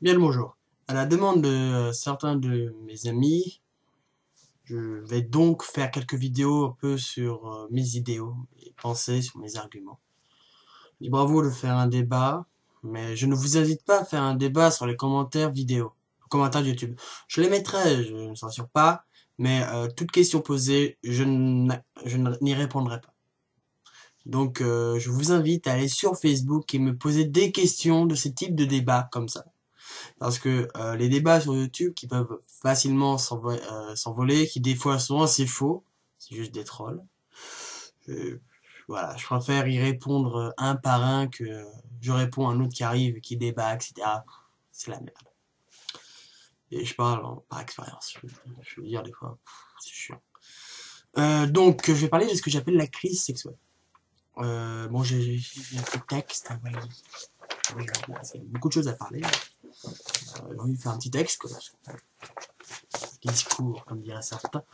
Bien le bonjour. À la demande de certains de mes amis, je vais donc faire quelques vidéos un peu sur mes idéaux et pensées sur mes arguments. Libre à vous de faire un débat, mais je ne vous invite pas à faire un débat sur les commentaires vidéo, commentaires de YouTube. Je les mettrai, je ne censure pas, mais toute question posée, je n'y répondrai pas. Donc je vous invite à aller sur Facebook et me poser des questions de ce type de débat comme ça. Parce que les débats sur YouTube qui peuvent facilement s'envoler, qui des fois souvent c'est faux, c'est juste des trolls. Je- voilà, je préfère y répondre un par un que je réponds à un autre qui arrive, qui débat, etc. C'est la merde. Et je parle par expérience. Je veux dire des fois, c'est chiant. Donc je vais parler de ce que j'appelle la crise sexuelle. Bon, j'ai un peu de texte, hein, oui, c'est beaucoup de choses à parler. J'ai envie de faire un petit texte, quoi. Discours, comme dirait certains.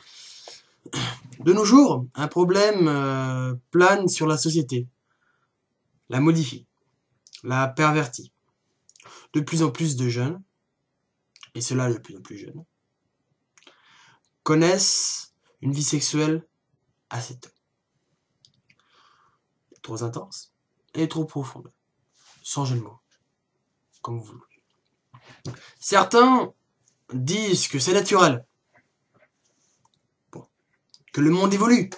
De nos jours, un problème plane sur la société, la modifie, la pervertit. De plus en plus de jeunes, et cela de plus en plus jeunes, connaissent une vie sexuelle assez tôt. Trop intense et trop profonde, sans jeu de mots, comme vous voulez. Certains disent que c'est naturel, bon, que le monde évolue,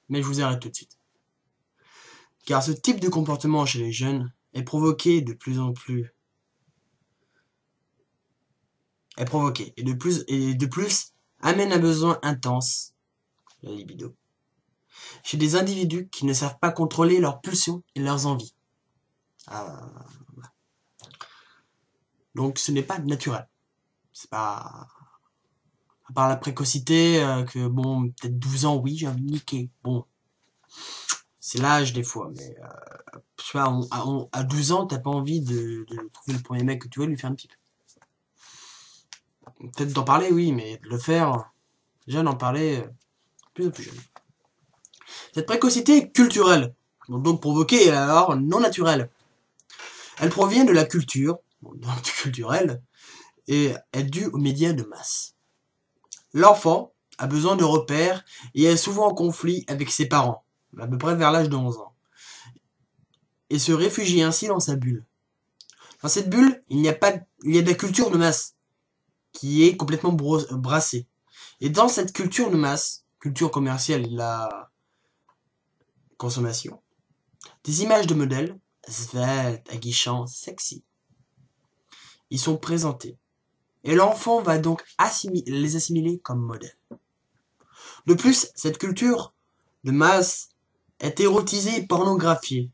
mais je vous arrête tout de suite. Car ce type de comportement chez les jeunes est provoqué de plus en plus est provoqué et de plus amène un besoin intense, la libido, chez des individus qui ne savent pas contrôler leurs pulsions et leurs envies. Ah, donc ce n'est pas naturel. C'est pas à part la précocité que bon peut-être 12 ans oui j'ai envie de niquer. Bon c'est l'âge des fois mais je sais pas à 12 ans t'as pas envie de trouver le premier mec que tu veux lui faire une pipe. Peut-être d'en parler oui mais de le faire déjà d'en parler plus en plus jeune. Cette précocité est culturelle, donc provoquée et alors non naturelle. Elle provient de la culture, donc culturelle, et est due aux médias de masse. L'enfant a besoin de repères et est souvent en conflit avec ses parents, à peu près vers l'âge de 11 ans, et se réfugie ainsi dans sa bulle. Dans cette bulle, il y a de la culture de masse qui est complètement brassée. Et dans cette culture de masse, culture commerciale et la consommation, des images de modèles, sveltes, aguichants, sexy, ils sont présentés. Et l'enfant va donc les assimiler comme modèles. De plus, cette culture de masse est érotisée et pornographiée.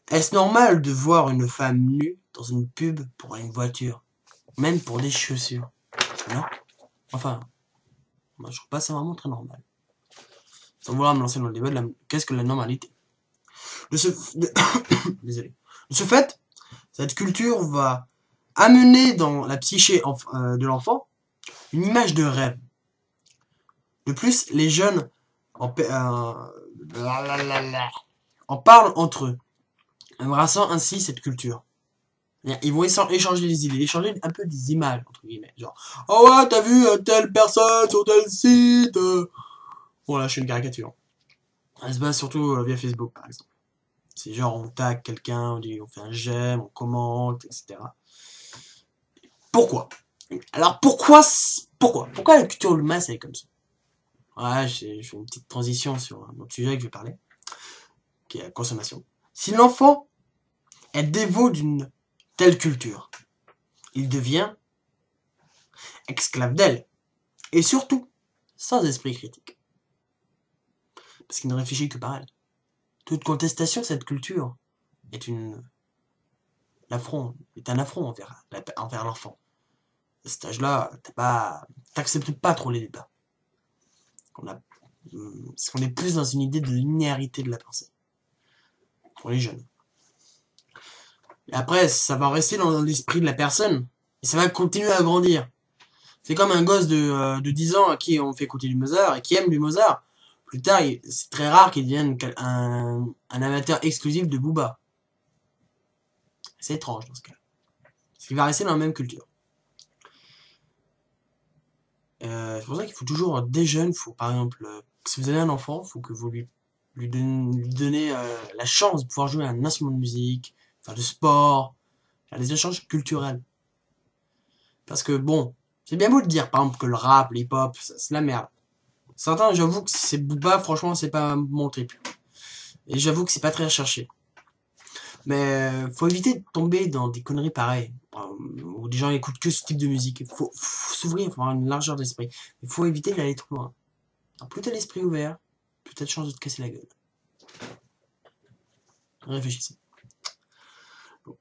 Est-ce normal de voir une femme nue dans une pub pour une voiture, même pour des chaussures? Non. Enfin, moi je trouve pas ça vraiment très normal. Sans vouloir me lancer dans le débat de qu'est-ce que la normalité. Désolé. De ce fait, cette culture va amener dans la psyché de l'enfant une image de rêve. De plus, les jeunes en, en parlent entre eux, embrassant ainsi cette culture. Ils vont échanger des idées, échanger un peu des images, entre guillemets. Genre, oh ouais, t'as vu telle personne sur tel site Voilà, je fais une caricature. Elle se base surtout via Facebook, par exemple. C'est genre, on tag quelqu'un, on fait un j'aime, on commente, etc. Pourquoi Alors, pourquoi la culture de masse, elle est comme ça? Ouais, je fais une petite transition sur un autre sujet que je vais parler, qui est la consommation. Si l'enfant est dévot d'une telle culture, il devient esclave d'elle. Et surtout, sans esprit critique. Parce qu'il ne réfléchit que par elle. Toute contestation de cette culture est est un affront envers l'enfant. À cet âge-là, t'acceptes pas trop les débats. Parce qu'on est plus dans une idée de linéarité de la pensée. Pour les jeunes. Et après, ça va rester dans l'esprit de la personne. Et ça va continuer à grandir. C'est comme un gosse de 10 ans à qui on fait écouter du Mozart et qui aime du Mozart. Plus tard, c'est très rare qu'il devienne un amateur exclusif de Booba. C'est étrange dans ce cas. Parce qu'il va rester dans la même culture. C'est pour ça qu'il faut toujours, des jeunes, faut par exemple, si vous avez un enfant, faut que vous lui donnez la chance de pouvoir jouer à un instrument de musique, faire du sport, faire des échanges culturels. Parce que bon, c'est bien beau de dire par exemple que le rap, le hip-hop, c'est la merde. Certains, j'avoue que c'est Booba, franchement, c'est pas mon trip. Et j'avoue que c'est pas très recherché. Mais faut éviter de tomber dans des conneries pareilles. Où des gens écoutent que ce type de musique. Faut s'ouvrir, faut avoir une largeur d'esprit. Il faut éviter d'aller trop loin. Alors, plus t'as l'esprit ouvert, plus t'as de chances de te casser la gueule. Réfléchissez. Donc,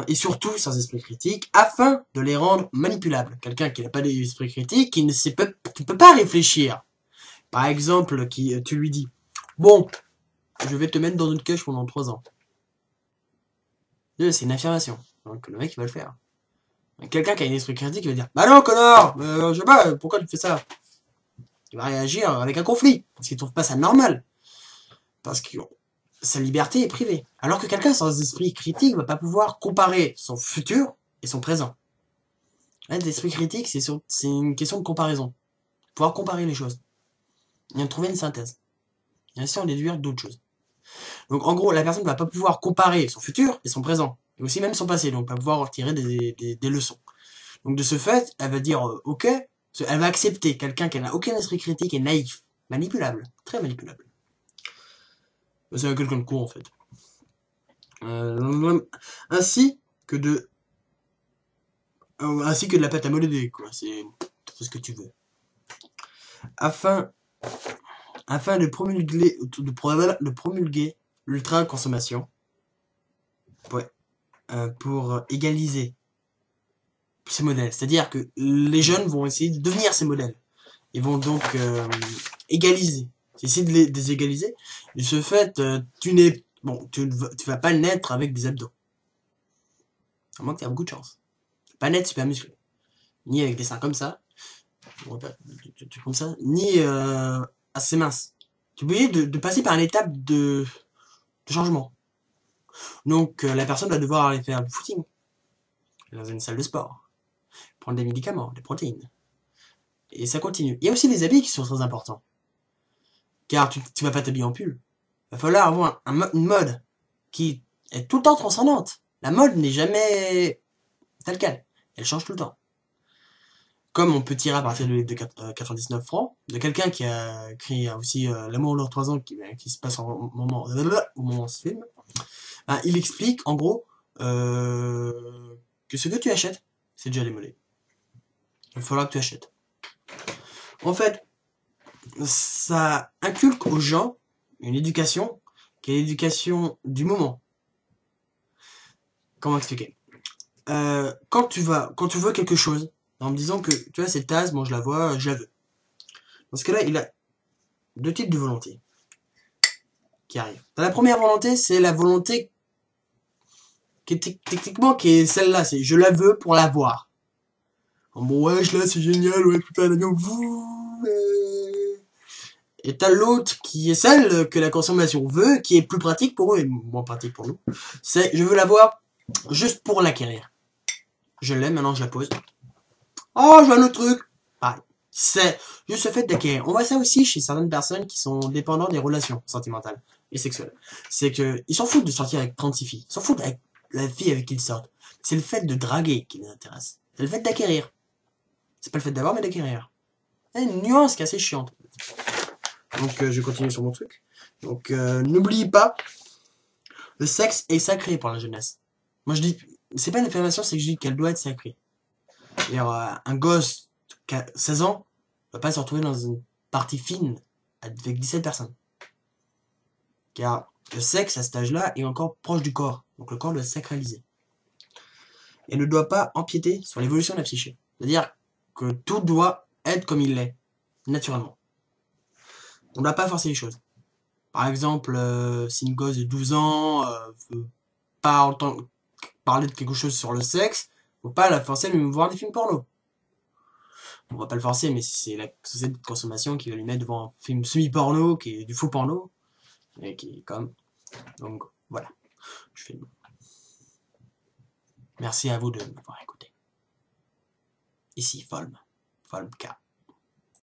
et surtout, sans esprit critique, afin de les rendre manipulables. Quelqu'un qui n'a pas d'esprit critique, qui ne peut pas réfléchir. Par exemple, tu lui dis, bon, je vais te mettre dans une cage pendant 3 ans. C'est une affirmation. Donc le mec il va le faire. Quelqu'un qui a un esprit critique il va dire, bah non connard, je sais pas, pourquoi tu fais ça? Il va réagir avec un conflit, parce qu'il trouve pas ça normal. Parce que sa liberté est privée. Alors que quelqu'un sans esprit critique va pas pouvoir comparer son futur et son présent. L'esprit critique, c'est une question de comparaison. Pouvoir comparer les choses. Et en trouver une synthèse. Et ainsi en déduire d'autres choses. Donc en gros, la personne ne va pas pouvoir comparer son futur et son présent. Et aussi même son passé. Donc pas pouvoir en tirer des leçons. Donc de ce fait, elle va dire ok, elle va accepter quelqu'un qui n'a aucun esprit critique et naïf. Manipulable. Très manipulable. C'est quelqu'un de con en fait. Ainsi que de la pâte à modeler, quoi. C'est ce que tu veux. Afin de promulguer l'ultra-consommation, ouais, pour égaliser ces modèles. C'est-à-dire que les jeunes vont essayer de devenir ces modèles. Ils vont donc égaliser. Essayer de les égaliser. De ce fait, tu vas pas naître avec des abdos. À moins que tu aies beaucoup de chance. Pas naître super musclé. Ni avec des seins comme ça. Comme ça. Ni assez mince. Tu es obligé de passer par une étape de changement. Donc la personne va devoir aller faire du footing dans une salle de sport, prendre des médicaments, des protéines, et ça continue. Il y a aussi les habits qui sont très importants, car tu vas pas t'habiller en pull. Il va falloir avoir une mode qui est tout le temps transcendante. La mode n'est jamais telle quelle, elle change tout le temps. Comme on peut tirer à partir de 99 francs, de quelqu'un qui a écrit aussi L'amour de 3 ans, qui se passe au moment où ce film, il explique en gros que ce que tu achètes, c'est déjà démodé. Il va falloir que tu achètes. En fait, ça inculque aux gens une éducation qui est l'éducation du moment. Comment expliquer? Quand tu veux quelque chose, en me disant que tu vois cette tasse, bon je la vois, je la veux. Dans ce cas-là, il a 2 types de volonté qui arrivent. Dans la première volonté, c'est la volonté qui est techniquement qui est celle-là, c'est je la veux pour l'avoir. Bon ouais, là c'est génial, ouais putain l'avion, et t'as l'autre qui est celle que la consommation veut, qui est plus pratique pour eux et moins pratique pour nous. C'est je veux l'avoir juste pour l'acquérir. Je l'aime, maintenant je la pose. Oh, je veux un autre truc. Pareil. C'est juste le fait d'acquérir. On voit ça aussi chez certaines personnes qui sont dépendantes des relations sentimentales et sexuelles. C'est que ils s'en foutent de sortir avec 36 filles. Ils s'en foutent avec la fille avec qui ils sortent. C'est le fait de draguer qui les intéresse. C'est le fait d'acquérir. C'est pas le fait d'avoir, mais d'acquérir. C'est une nuance qui est assez chiante. Donc je vais continuer sur mon truc. Donc n'oubliez pas, le sexe est sacré pour la jeunesse. Moi je dis, c'est pas une affirmation, c'est que je dis qu'elle doit être sacrée. C'est-à-dire, un gosse qui a 16 ans va pas se retrouver dans une partie fine avec 17 personnes. Car le sexe à cet âge-là est encore proche du corps. Donc le corps doit être sacralisé. Et ne doit pas empiéter sur l'évolution de la psyché. C'est-à-dire que tout doit être comme il l'est, naturellement. On ne doit pas forcer les choses. Par exemple, si une gosse de 12 ans veut pas entendre parler de quelque chose sur le sexe, faut pas la forcer à lui voir des films porno. On va pas le forcer, mais c'est la société de consommation qui va lui mettre devant un film semi-porno, qui est du faux porno, et qui est comme... Donc, voilà. Je fais Merci à vous de m'avoir écouté. Ici Folm, Folmk.